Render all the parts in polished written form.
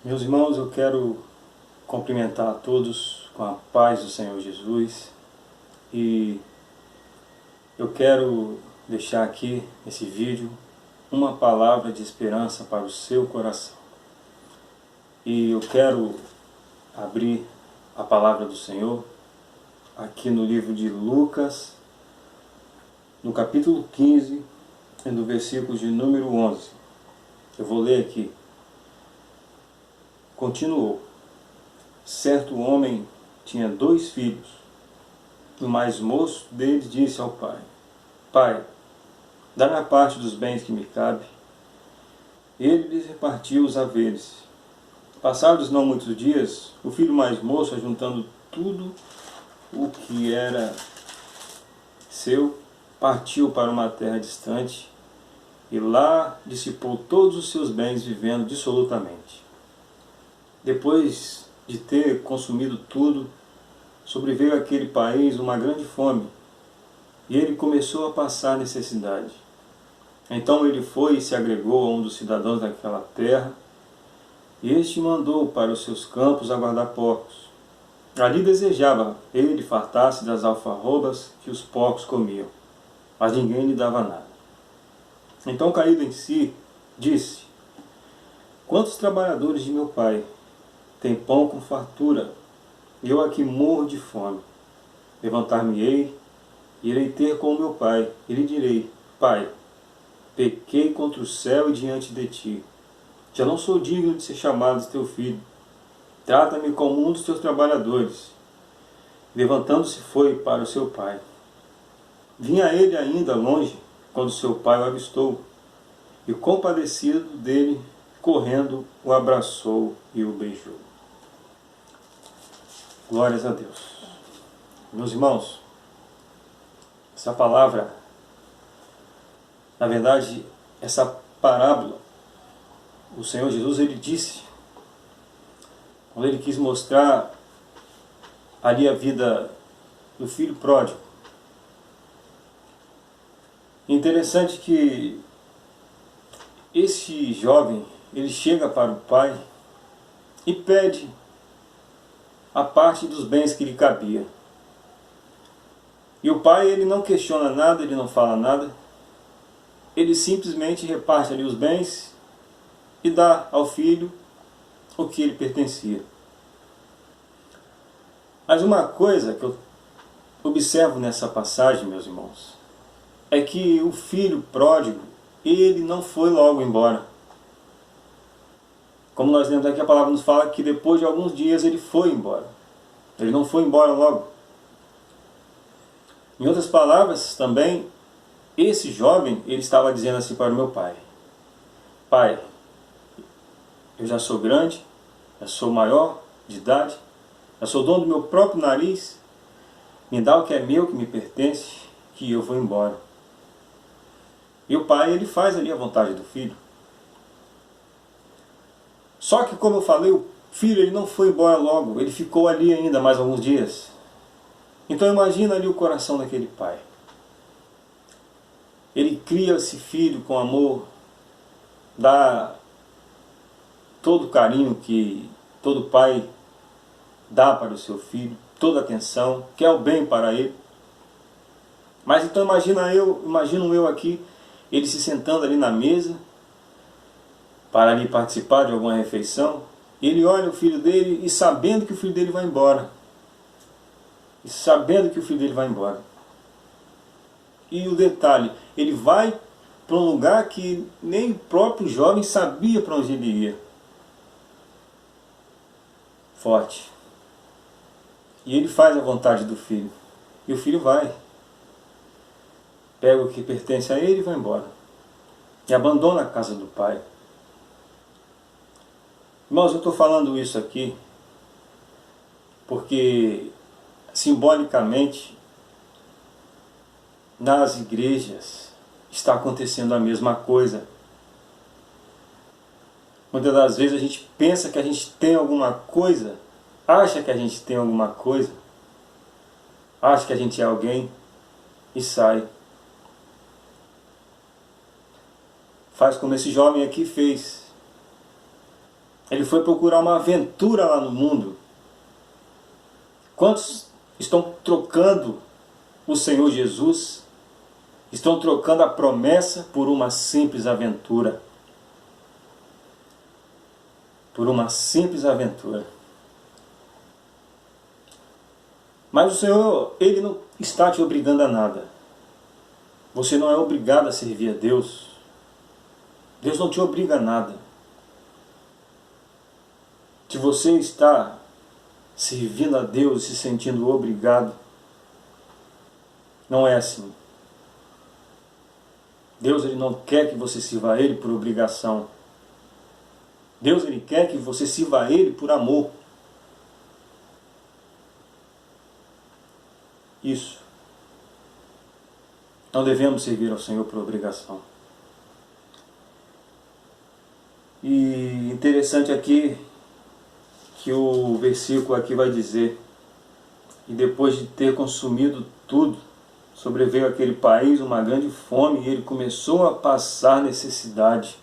Meus irmãos, eu quero cumprimentar a todos com a paz do Senhor Jesus e eu quero deixar aqui nesse vídeo uma palavra de esperança para o seu coração. E eu quero abrir a palavra do Senhor aqui no livro de Lucas, no capítulo 15, e no versículo de número 11. Eu vou ler aqui. Continuou. Certo homem tinha 2 filhos. O mais moço deles disse ao pai: Pai, dá-me a parte dos bens que me cabe. Ele lhes repartiu os haveres. Passados não muitos dias, o filho mais moço, ajuntando tudo o que era seu, partiu para uma terra distante e lá dissipou todos os seus bens, vivendo dissolutamente. Depois de ter consumido tudo, sobreveio àquele país uma grande fome, e ele começou a passar necessidade. Então ele foi e se agregou a um dos cidadãos daquela terra, e este mandou para os seus campos aguardar porcos. Ali desejava ele fartar-se das alfarrobas que os porcos comiam, mas ninguém lhe dava nada. Então, caído em si, disse: Quantos trabalhadores de meu pai têm pão com fartura, e eu aqui morro de fome? Levantar-me-ei, e irei ter com o meu pai, e lhe direi: Pai, pequei contra o céu e diante de ti. Já não sou digno de ser chamado teu filho. Trata-me como um dos teus trabalhadores. Levantando-se foi para o seu pai. Vinha ele ainda longe, quando seu pai o avistou, e compadecido dele, correndo, o abraçou e o beijou. Glórias a Deus. Meus irmãos, essa palavra, na verdade, essa parábola, o Senhor Jesus, ele disse, quando ele quis mostrar ali a vida do filho pródigo. Interessante que esse jovem, ele chega para o pai e pede a parte dos bens que lhe cabia. E o pai, ele não questiona nada, ele não fala nada, ele simplesmente reparte ali os bens e dá ao filho o que lhe pertencia. Mas uma coisa que eu observo nessa passagem, meus irmãos, é que o filho pródigo, ele não foi logo embora. Como nós lemos aqui, a palavra nos fala que depois de alguns dias ele foi embora. Ele não foi embora logo. Em outras palavras, também, esse jovem, ele estava dizendo assim para o meu pai: Pai, eu já sou grande, já sou maior de idade, já sou dono do meu próprio nariz, me dá o que é meu, que me pertence, que eu vou embora. E o pai, ele faz ali a vontade do filho. Só que, como eu falei, o filho, ele não foi embora logo, ele ficou ali ainda mais alguns dias. Então imagina ali o coração daquele pai. Ele cria esse filho com amor, dá todo o carinho que todo pai dá para o seu filho, toda a atenção, quer o bem para ele. Mas então imagino eu aqui, ele se sentando ali na mesa, para ali participar de alguma refeição, e ele olha o filho dele e sabendo que o filho dele vai embora. E sabendo que o filho dele vai embora. E o detalhe, ele vai para um lugar que nem o próprio jovem sabia para onde ele ia. Forte. E ele faz a vontade do filho. E o filho vai. Pega o que pertence a ele e vai embora. E abandona a casa do pai. Irmãos, eu estou falando isso aqui porque, simbolicamente, nas igrejas está acontecendo a mesma coisa. Muitas das vezes a gente pensa que a gente tem alguma coisa, acha que a gente tem alguma coisa, acha que a gente é alguém e sai. Faz como esse jovem aqui fez. Ele foi procurar uma aventura lá no mundo. Quantos estão trocando o Senhor Jesus? Estão trocando a promessa por uma simples aventura. Por uma simples aventura. Mas o Senhor, Ele não está te obrigando a nada. Você não é obrigado a servir a Deus. Deus não te obriga a nada. Se você está servindo a Deus e se sentindo obrigado, não é assim. Deus, Ele não quer que você sirva a Ele por obrigação. Deus, Ele quer que você sirva a Ele por amor. Isso. Não devemos servir ao Senhor por obrigação. E interessante aqui que o versículo aqui vai dizer: e depois de ter consumido tudo, sobreveio àquele país uma grande fome e ele começou a passar necessidade.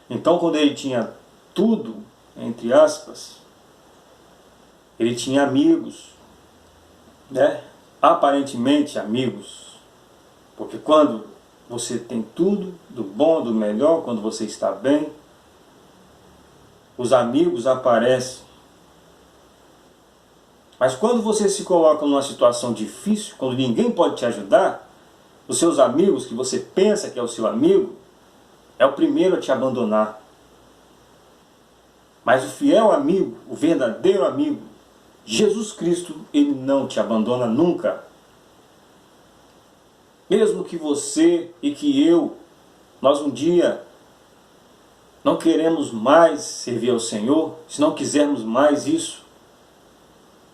Então, quando ele tinha tudo, entre aspas, ele tinha amigos, né? Aparentemente amigos, porque quando você tem tudo, do bom, do melhor, quando você está bem, os amigos aparecem. Mas quando você se coloca numa situação difícil, quando ninguém pode te ajudar, os seus amigos, que você pensa que é o seu amigo, é o primeiro a te abandonar. Mas o fiel amigo, o verdadeiro amigo, Jesus Cristo, Ele não te abandona nunca. Mesmo que você e que eu, nós um dia não queremos mais servir ao Senhor, se não quisermos mais isso,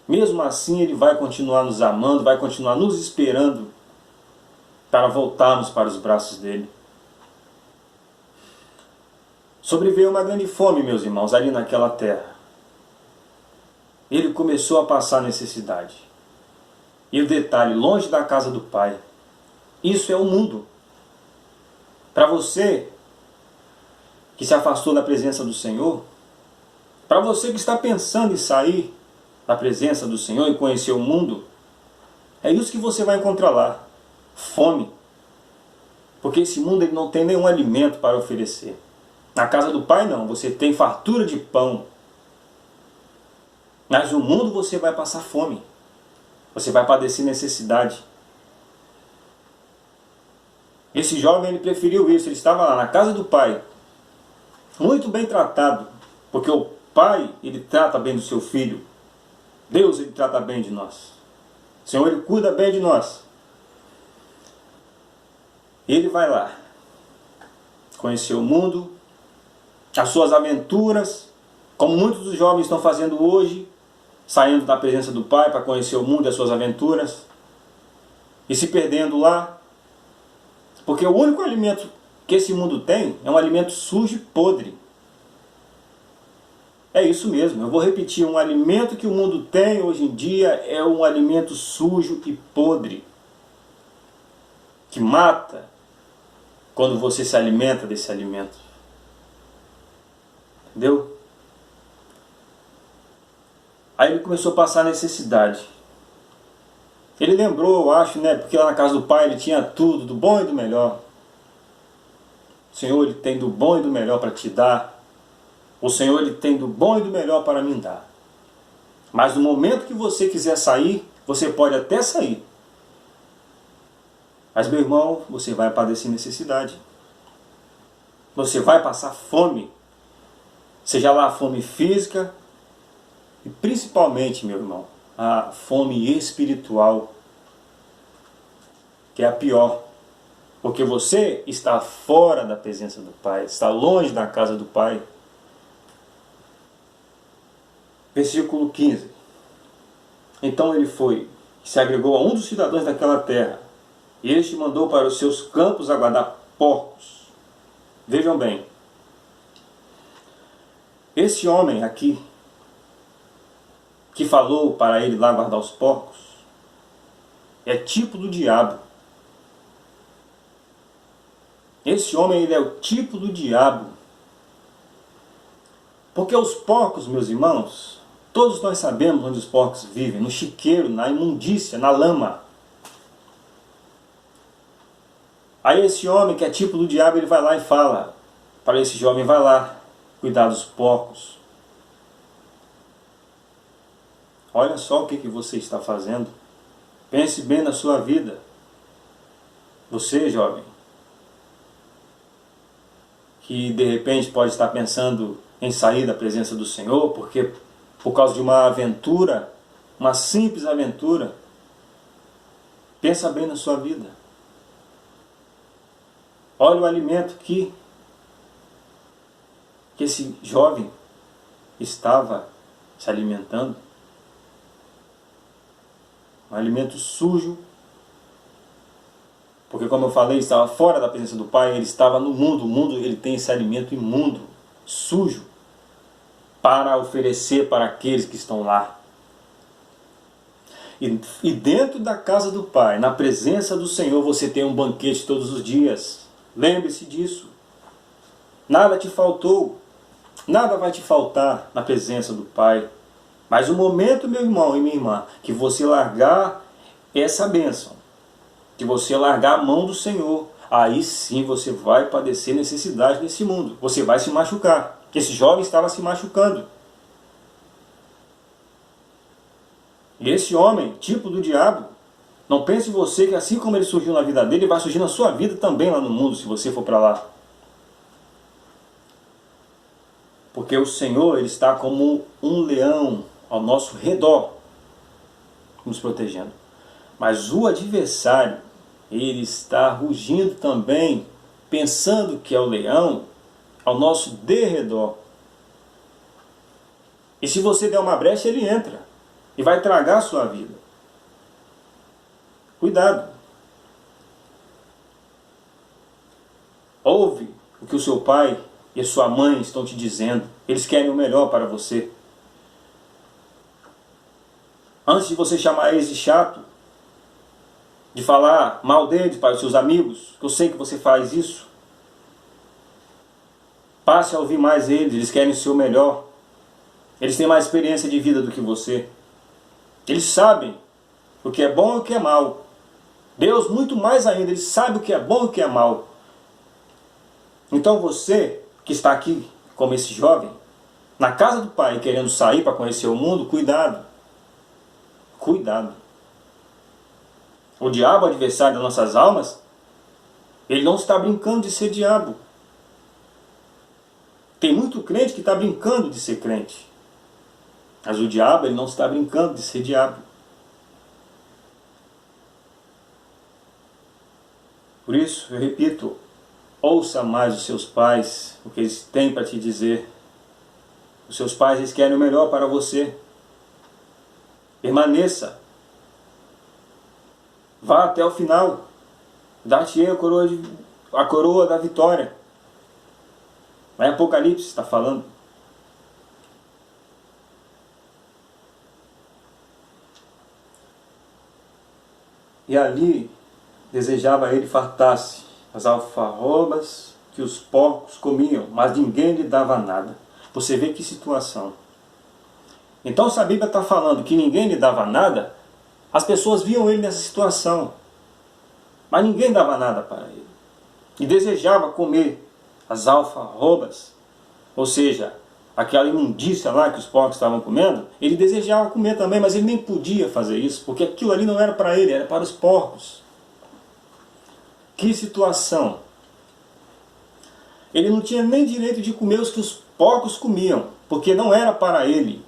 mesmo assim Ele vai continuar nos amando, vai continuar nos esperando para voltarmos para os braços dEle. Sobreveio uma grande fome, meus irmãos, ali naquela terra. Ele começou a passar necessidade. E o detalhe, longe da casa do Pai. Isso é o mundo. Para você que se afastou da presença do Senhor, para você que está pensando em sair da presença do Senhor e conhecer o mundo, é isso que você vai encontrar lá. Fome. Porque esse mundo ele não tem nenhum alimento para oferecer. Na casa do Pai não, você tem fartura de pão. Mas no mundo você vai passar fome. Você vai padecer necessidade. Esse jovem ele preferiu isso, ele estava lá na casa do Pai, muito bem tratado, porque o Pai ele trata bem do seu filho. Deus ele trata bem de nós. O Senhor ele cuida bem de nós. Ele vai lá, conhecer o mundo, as suas aventuras, como muitos dos jovens estão fazendo hoje, saindo da presença do Pai para conhecer o mundo e as suas aventuras, e se perdendo lá. Porque o único alimento que esse mundo tem é um alimento sujo e podre. É isso mesmo, eu vou repetir, um alimento que o mundo tem hoje em dia é um alimento sujo e podre. Que mata quando você se alimenta desse alimento. Entendeu? Aí ele começou a passar necessidade. Ele lembrou, eu acho, né? Porque lá na casa do Pai ele tinha tudo, do bom e do melhor. O Senhor ele tem do bom e do melhor para te dar. O Senhor ele tem do bom e do melhor para me dar. Mas no momento que você quiser sair, você pode até sair. Mas meu irmão, você vai padecer necessidade. Você vai passar fome. Seja lá a fome física e principalmente, meu irmão, a fome espiritual, que é a pior, porque você está fora da presença do Pai, está longe da casa do Pai. Versículo 15. Então ele foi, se agregou a um dos cidadãos daquela terra, e este mandou para os seus campos aguardar porcos. Vejam bem, esse homem aqui, que falou para ele lá guardar os porcos, é tipo do diabo. Esse homem ele é o tipo do diabo. Porque os porcos, meus irmãos, todos nós sabemos onde os porcos vivem, no chiqueiro, na imundícia, na lama. Aí esse homem que é tipo do diabo, ele vai lá e fala para esse jovem, vai lá, cuidar dos porcos. Olha só o que você está fazendo. Pense bem na sua vida. Você, jovem, que de repente pode estar pensando em sair da presença do Senhor, porque por causa de uma aventura, uma simples aventura, pensa bem na sua vida. Olha o alimento que esse jovem estava se alimentando. Um alimento sujo. Porque, como eu falei, estava fora da presença do Pai, ele estava no mundo. O mundo, ele tem esse alimento imundo, sujo, para oferecer para aqueles que estão lá. E dentro da casa do Pai, na presença do Senhor, você tem um banquete todos os dias. Lembre-se disso. Nada te faltou. Nada vai te faltar na presença do Pai. Mas o momento, meu irmão e minha irmã, que você largar essa bênção, que você largar a mão do Senhor, aí sim você vai padecer necessidade nesse mundo. Você vai se machucar. Esse jovem estava se machucando. E esse homem, tipo do diabo, não pense você que assim como ele surgiu na vida dele, ele vai surgir na sua vida também lá no mundo, se você for para lá. Porque o Senhor, ele está como um leão ao nosso redor, nos protegendo. Mas o adversário, ele está rugindo também, pensando que é o leão, ao nosso derredor. E se você der uma brecha, ele entra e vai tragar a sua vida. Cuidado. Ouve o que o seu pai e a sua mãe estão te dizendo. Eles querem o melhor para você. Antes de você chamar eles de chato, de falar mal deles para os seus amigos, que eu sei que você faz isso, passe a ouvir mais eles. Eles querem o seu melhor. Eles têm mais experiência de vida do que você. Eles sabem o que é bom e o que é mal. Deus muito mais ainda, Ele sabe o que é bom e o que é mal. Então você que está aqui como esse jovem, na casa do Pai, querendo sair para conhecer o mundo, cuidado. Cuidado. O diabo, adversário das nossas almas, ele não está brincando de ser diabo. Tem muito crente que está brincando de ser crente. Mas o diabo, ele não está brincando de ser diabo. Por isso, eu repito, ouça mais os seus pais, o que eles têm para te dizer. Os seus pais, eles querem o melhor para você. Permaneça. Vá até o final. Dar-te a coroa da vitória. Mas Apocalipse está falando. E ali desejava ele fartar-se as alfarrobas que os porcos comiam, mas ninguém lhe dava nada. Você vê que situação. Então, se a Bíblia está falando que ninguém lhe dava nada, as pessoas viam ele nessa situação, mas ninguém dava nada para ele. E desejava comer as alfarrobas, ou seja, aquela imundícia lá que os porcos estavam comendo, ele desejava comer também, mas ele nem podia fazer isso, porque aquilo ali não era para ele, era para os porcos. Que situação! Ele não tinha nem direito de comer os que os porcos comiam, porque não era para ele.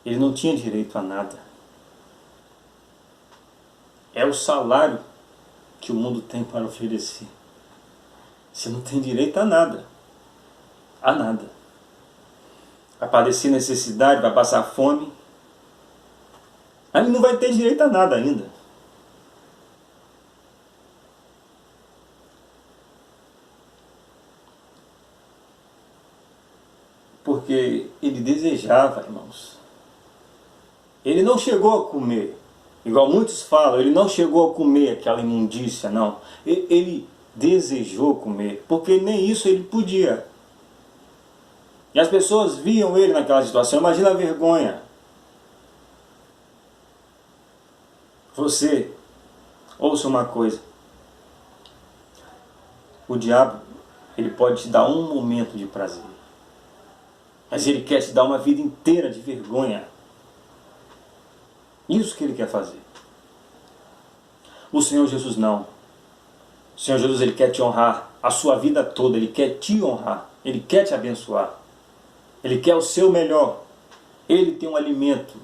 Ele não tinha direito a nada. É o salário que o mundo tem para oferecer. Você não tem direito a nada. A nada. Vai padecer necessidade, vai passar fome. Aí não vai ter direito a nada ainda. Porque ele desejava, irmãos. Ele não chegou a comer, igual muitos falam, ele não chegou a comer aquela imundícia, não. Ele desejou comer, porque nem isso ele podia. E as pessoas viam ele naquela situação. Imagina a vergonha. Você, ouça uma coisa. O diabo, ele pode te dar um momento de prazer, mas ele quer te dar uma vida inteira de vergonha. Isso que ele quer fazer. O Senhor Jesus não. O Senhor Jesus, ele quer te honrar a sua vida toda. Ele quer te honrar. Ele quer te abençoar. Ele quer o seu melhor. Ele tem um alimento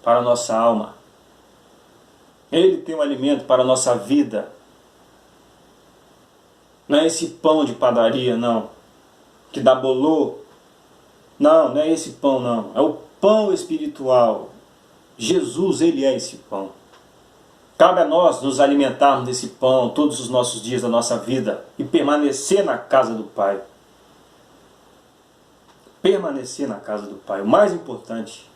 para a nossa alma. Ele tem um alimento para a nossa vida. Não é esse pão de padaria, não, que dá bolô. Não, não é esse pão, não. É o pão espiritual. Jesus, ele é esse pão. Cabe a nós nos alimentarmos desse pão todos os nossos dias da nossa vida e permanecer na casa do Pai. Permanecer na casa do Pai, o mais importante.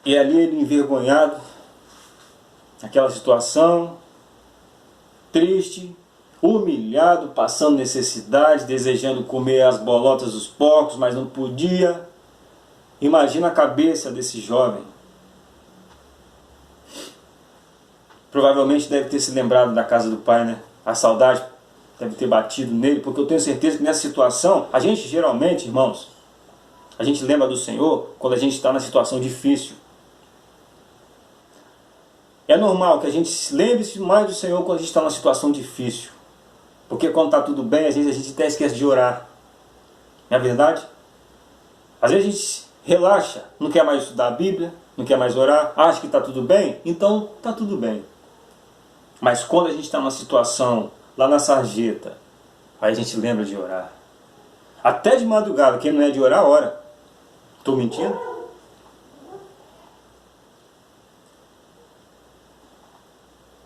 E ali ele envergonhado, naquela situação, triste, humilhado, passando necessidade, desejando comer as bolotas dos porcos, mas não podia. Imagina a cabeça desse jovem. Provavelmente deve ter se lembrado da casa do pai, né? A saudade deve ter batido nele, porque eu tenho certeza que nessa situação, a gente geralmente, irmãos, a gente lembra do Senhor quando a gente está na situação difícil. É normal que a gente lembre-se mais do Senhor quando a gente está numa situação difícil. Porque quando está tudo bem, às vezes a gente até esquece de orar. Não é verdade? Às vezes a gente relaxa, não quer mais estudar a Bíblia, não quer mais orar, acha que está tudo bem, então está tudo bem. Mas quando a gente está numa situação lá na sarjeta, aí a gente lembra de orar. Até de madrugada, quem não é de orar, ora. Estou mentindo?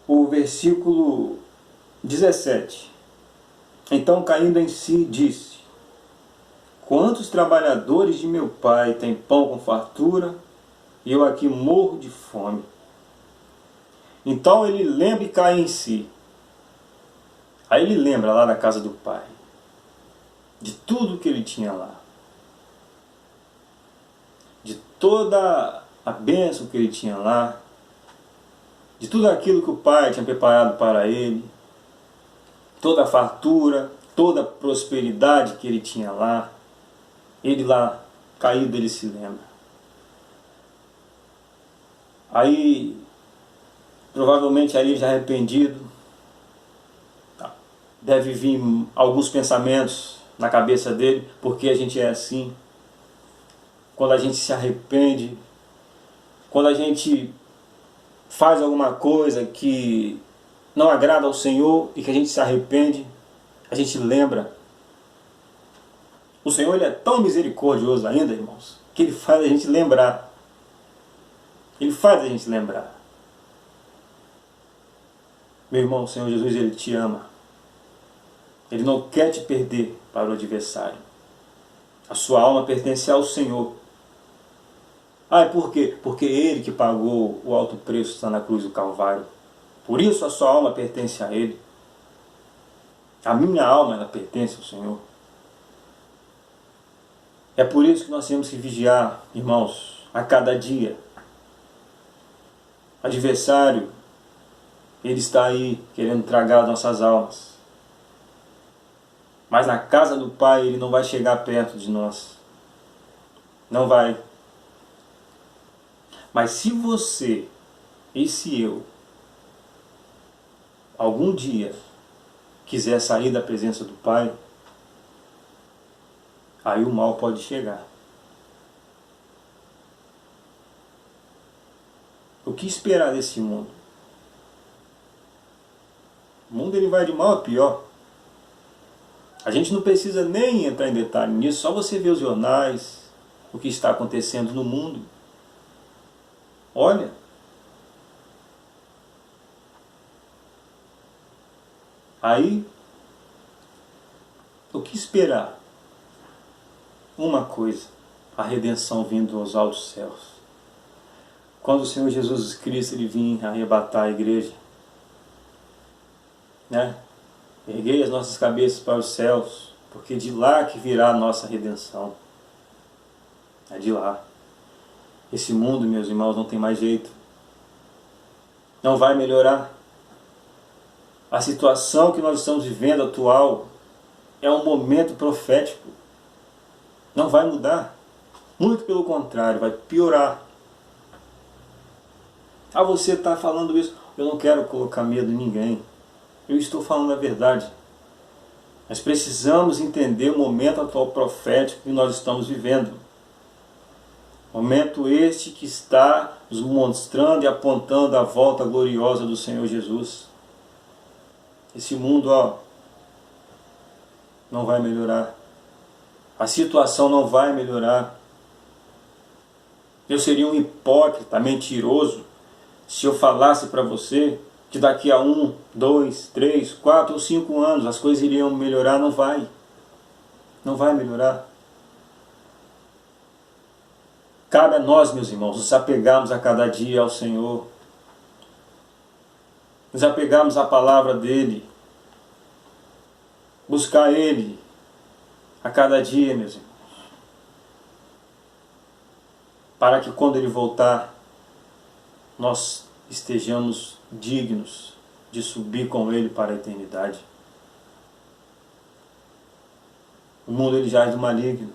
O versículo 17. Então, caindo em si, disse: quantos trabalhadores de meu pai têm pão com fartura, e eu aqui morro de fome? Então ele lembra e cai em si. Aí ele lembra lá na casa do pai, de tudo que ele tinha lá, de toda a bênção que ele tinha lá, de tudo aquilo que o pai tinha preparado para ele, toda a fartura, toda a prosperidade que ele tinha lá. Ele lá, caído, ele se lembra. Aí, provavelmente ali já arrependido, deve vir alguns pensamentos na cabeça dele, porque a gente é assim. Quando a gente se arrepende, quando a gente faz alguma coisa que não agrada ao Senhor e que a gente se arrepende, a gente lembra. O Senhor, ele é tão misericordioso ainda, irmãos, que ele faz a gente lembrar. Ele faz a gente lembrar. Meu irmão, o Senhor Jesus, ele te ama. Ele não quer te perder para o adversário. A sua alma pertence ao Senhor. Ah, e por quê? Porque Ele que pagou o alto preço está na cruz do Calvário. Por isso a sua alma pertence a Ele. A minha alma, ela pertence ao Senhor. É por isso que nós temos que vigiar, irmãos, a cada dia. O adversário, ele está aí querendo tragar as nossas almas. Mas na casa do Pai ele não vai chegar perto de nós. Não vai. Mas se você e se eu algum dia quiser sair da presença do Pai, aí o mal pode chegar. O que esperar desse mundo? O mundo ele vai de mal a pior. A gente não precisa nem entrar em detalhe nisso, só você ver os jornais, o que está acontecendo no mundo. Olha. Aí, o que esperar? Uma coisa, a redenção vindo aos altos céus. Quando o Senhor Jesus Cristo ele vir arrebatar a igreja, né? Erguei as nossas cabeças para os céus, porque de lá que virá a nossa redenção. É de lá. Esse mundo, meus irmãos, não tem mais jeito. Não vai melhorar. A situação que nós estamos vivendo atual é um momento profético. Não vai mudar. Muito pelo contrário, vai piorar. Ah, você está falando isso. Eu não quero colocar medo em ninguém. Eu estou falando a verdade. Nós precisamos entender o momento atual profético que nós estamos vivendo. Momento este que está nos mostrando e apontando a volta gloriosa do Senhor Jesus. Esse mundo, não vai melhorar. A situação não vai melhorar. Eu seria um hipócrita, mentiroso, se eu falasse para você que daqui a 1, 2, 3, 4 ou 5 anos as coisas iriam melhorar. Não vai. Não vai melhorar. Cabe a nós, meus irmãos, nos apegarmos a cada dia ao Senhor. Nos apegarmos à palavra dEle. Buscar Ele a cada dia, meus irmãos. Para que quando Ele voltar, nós estejamos dignos de subir com Ele para a eternidade. O mundo ele jaz do maligno.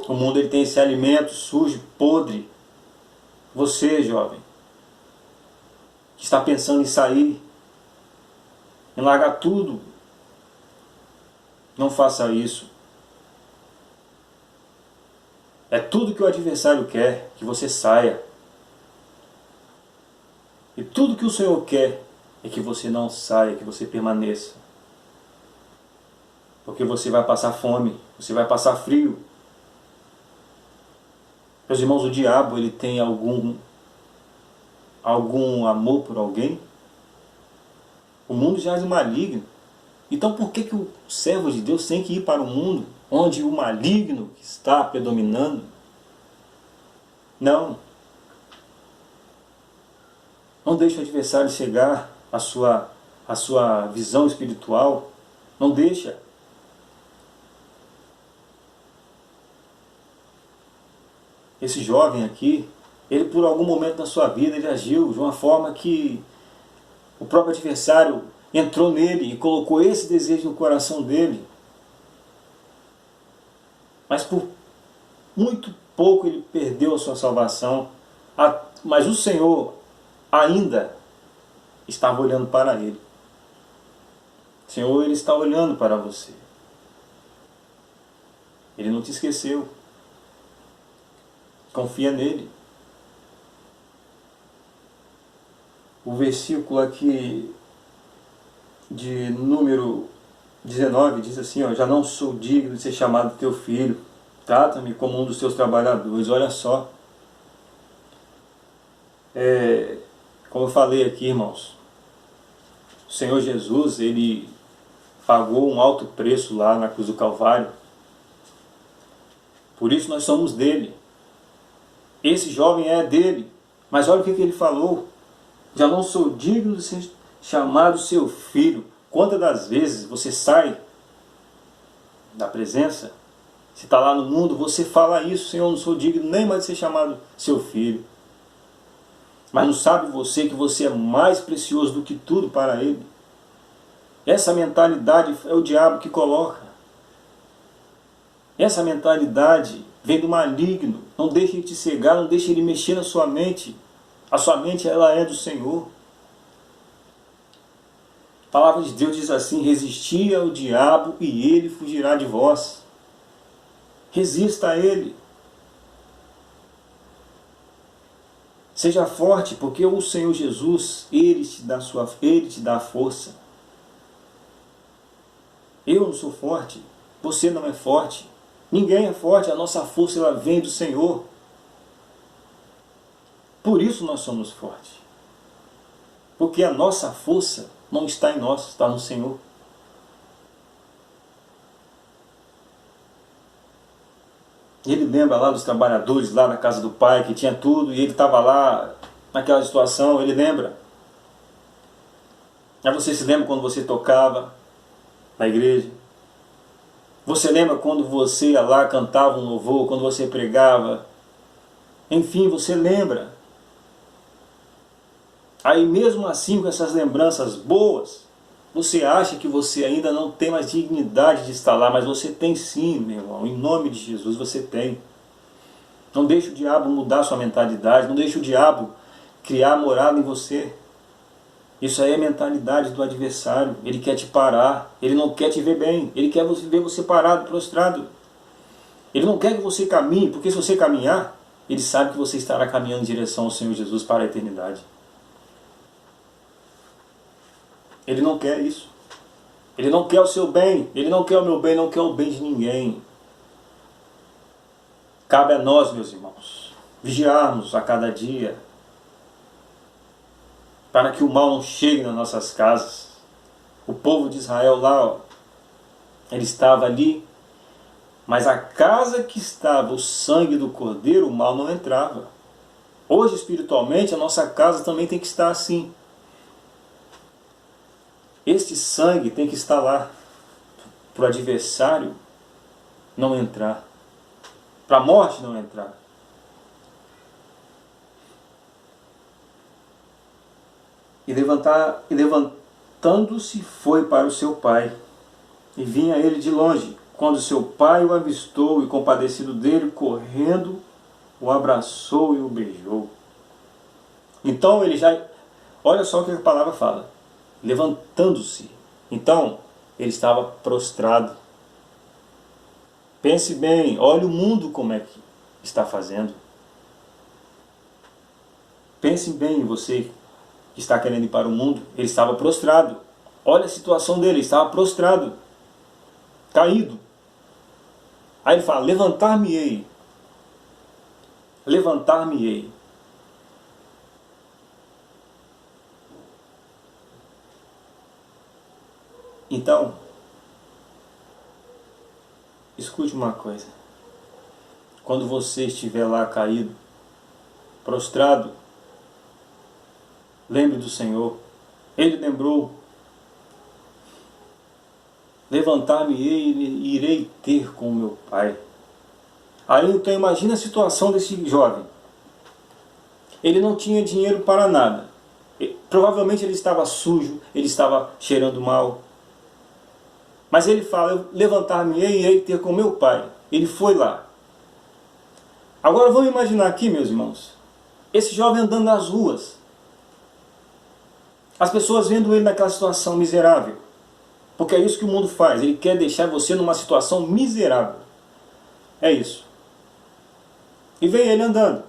O mundo ele tem esse alimento sujo, podre. Você, jovem, que está pensando em sair, em largar tudo, não faça isso. É tudo que o adversário quer, que você saia. E tudo que o Senhor quer é que você não saia, que você permaneça. Porque você vai passar fome, você vai passar frio. Meus irmãos, o diabo ele tem algum amor por alguém? O mundo já é maligno. Então por que o servo de Deus tem que ir para o mundo onde o maligno está predominando? Não. Não deixe o adversário cegar a sua visão espiritual. Não deixa. Esse jovem aqui, ele por algum momento da sua vida, ele agiu de uma forma que o próprio adversário entrou nele e colocou esse desejo no coração dele. Mas por muito pouco ele perdeu a sua salvação. Mas o Senhor ainda estava olhando para ele. O Senhor, ele está olhando para você. Ele não te esqueceu. Confia nele. O versículo aqui de número 19 diz assim, já não sou digno de ser chamado teu filho, trata-me como um dos teus trabalhadores. Olha só. Como eu falei aqui, irmãos, o Senhor Jesus, ele pagou um alto preço lá na cruz do Calvário. Por isso nós somos dele. Esse jovem é dele. Mas olha o que ele falou. Já não sou digno de ser chamado seu filho. Quantas das vezes você sai da presença, se está lá no mundo, você fala isso, Senhor, não sou digno nem mais de ser chamado seu filho. Mas não sabe você que você é mais precioso do que tudo para Ele? Essa mentalidade é o diabo que coloca. Essa mentalidade vem do maligno. Não deixe ele te cegar, não deixe ele mexer na sua mente. A sua mente, ela é do Senhor. A palavra de Deus diz assim, resisti ao diabo e ele fugirá de vós. Resista a ele. Seja forte, porque o Senhor Jesus, Ele te dá a força. Eu não sou forte, você não é forte. Ninguém é forte, a nossa força ela vem do Senhor. Por isso nós somos fortes. Porque a nossa força não está em nós, está no Senhor. Ele lembra lá dos trabalhadores lá na casa do pai, que tinha tudo, e ele estava lá naquela situação, ele lembra. Aí você se lembra quando você tocava na igreja? Você lembra quando você ia lá, cantava um louvor, quando você pregava? Enfim, você lembra. Aí mesmo assim, com essas lembranças boas, você acha que você ainda não tem mais dignidade de estar lá, mas você tem sim, meu irmão. Em nome de Jesus você tem. Não deixe o diabo mudar sua mentalidade, não deixe o diabo criar morada em você. Isso aí é a mentalidade do adversário. Ele quer te parar, ele não quer te ver bem, ele quer ver você parado, prostrado. Ele não quer que você caminhe, porque se você caminhar, ele sabe que você estará caminhando em direção ao Senhor Jesus para a eternidade. Ele não quer isso. Ele não quer o seu bem, ele não quer o meu bem, não quer o bem de ninguém. Cabe a nós, meus irmãos, vigiarmos a cada dia, para que o mal não chegue nas nossas casas. O povo de Israel lá, ó, ele estava ali, mas a casa que estava o sangue do Cordeiro, o mal não entrava. Hoje, espiritualmente, a nossa casa também tem que estar assim. Este sangue tem que estar lá, para o adversário não entrar, para a morte não entrar. E levantando-se foi para o seu pai, e vinha ele de longe. Quando seu pai o avistou e compadecido dele, correndo, o abraçou e o beijou. Então ele já... Olha só o que a palavra fala. Levantando-se. Então, ele estava prostrado. Pense bem, olha o mundo como é que está fazendo. Pense bem em você que está querendo ir para o mundo. Ele estava prostrado. Olha a situação dele, ele estava prostrado, caído. Aí ele fala, levantar-me-ei. Levantar-me-ei. Então, escute uma coisa. Quando você estiver lá caído, prostrado, lembre do Senhor. Ele lembrou. Levantar-me-ei e irei ter com o meu pai. Aí então imagina a situação desse jovem. Ele não tinha dinheiro para nada. Provavelmente ele estava sujo, ele estava cheirando mal. Mas ele fala, levantar-me-ei e irei ter com meu pai. Ele foi lá. Agora vamos imaginar aqui, meus irmãos, esse jovem andando nas ruas. As pessoas vendo ele naquela situação miserável. Porque é isso que o mundo faz. Ele quer deixar você numa situação miserável. É isso. E vem ele andando.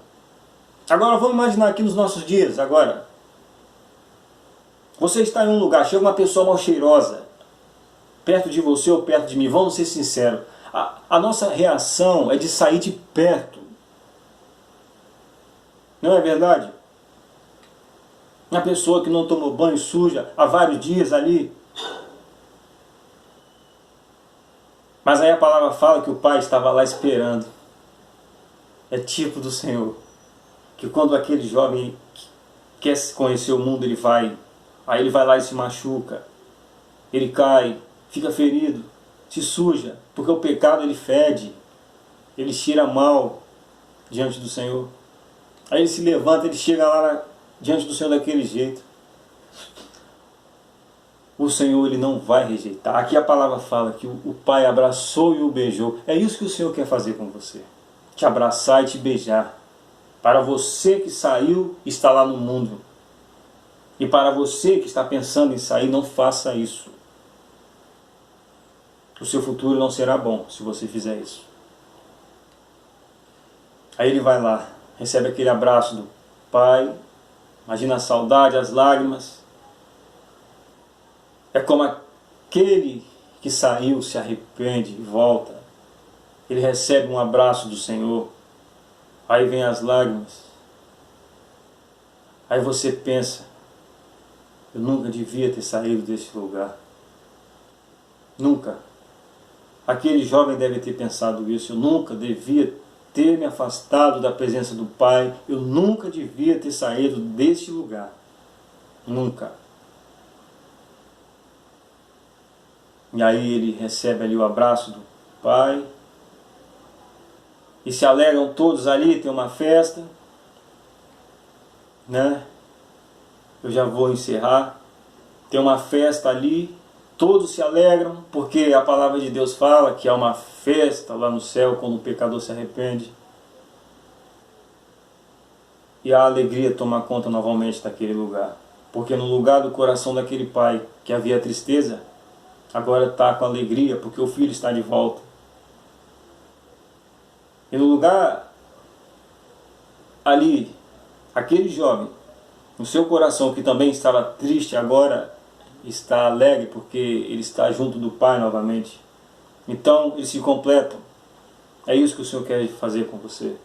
Agora vamos imaginar aqui nos nossos dias, agora. Você está em um lugar, chega uma pessoa mal cheirosa, perto de você ou perto de mim, vamos ser sinceros. A nossa reação é de sair de perto. Não é verdade? Uma pessoa que não tomou banho suja há vários dias ali. Mas aí a palavra fala que o pai estava lá esperando. É tipo do Senhor. Que quando aquele jovem quer conhecer o mundo, ele vai. Aí ele vai lá e se machuca. Ele cai, fica ferido, se suja. Porque o pecado ele fede. Ele cheira mal diante do Senhor. Aí ele se levanta, ele chega lá diante do Senhor daquele jeito. O Senhor ele não vai rejeitar. Aqui a palavra fala que o pai abraçou e o beijou. É isso que o Senhor quer fazer com você. Te abraçar e te beijar. Para você que saiu e está lá no mundo. E para você que está pensando em sair, não faça isso. O seu futuro não será bom se você fizer isso. Aí ele vai lá, recebe aquele abraço do pai. Imagina a saudade, as lágrimas. É como aquele que saiu, se arrepende e volta. Ele recebe um abraço do Senhor. Aí vem as lágrimas. Aí você pensa, eu nunca devia ter saído desse lugar. Nunca. Aquele jovem deve ter pensado isso. Eu nunca devia ter me afastado da presença do Pai. Eu nunca devia ter saído deste lugar. Nunca. E aí ele recebe ali o abraço do pai. E se alegram todos ali, tem uma festa, né? Eu já vou encerrar. Tem uma festa ali, todos se alegram, porque a palavra de Deus fala que há uma festa lá no céu quando o pecador se arrepende. E a alegria toma conta novamente daquele lugar. Porque no lugar do coração daquele pai que havia tristeza, agora está com alegria, porque o filho está de volta. E no lugar ali, aquele jovem, no seu coração que também estava triste, agora está alegre, porque ele está junto do pai novamente. Então eles se completam. É isso que o Senhor quer fazer com você.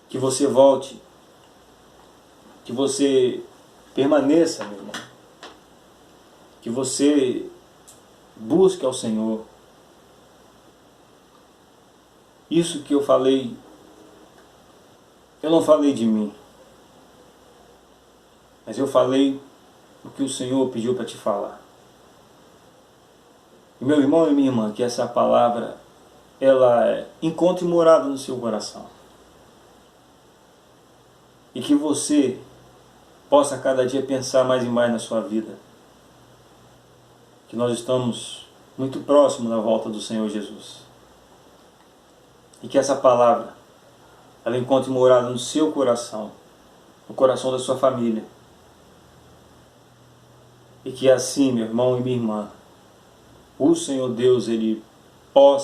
Que você volte, que você permaneça, meu irmão. Que você busque ao Senhor. Isso que eu falei, eu não falei de mim, mas eu falei o que o Senhor pediu para te falar. E meu irmão e minha irmã, que essa palavra, ela encontre morada no seu coração. E que você possa cada dia pensar mais e mais na sua vida. Que nós estamos muito próximos da volta do Senhor Jesus. E que essa palavra, ela encontre morada no seu coração, no coração da sua família. E que assim, meu irmão e minha irmã, o Senhor Deus, Ele possa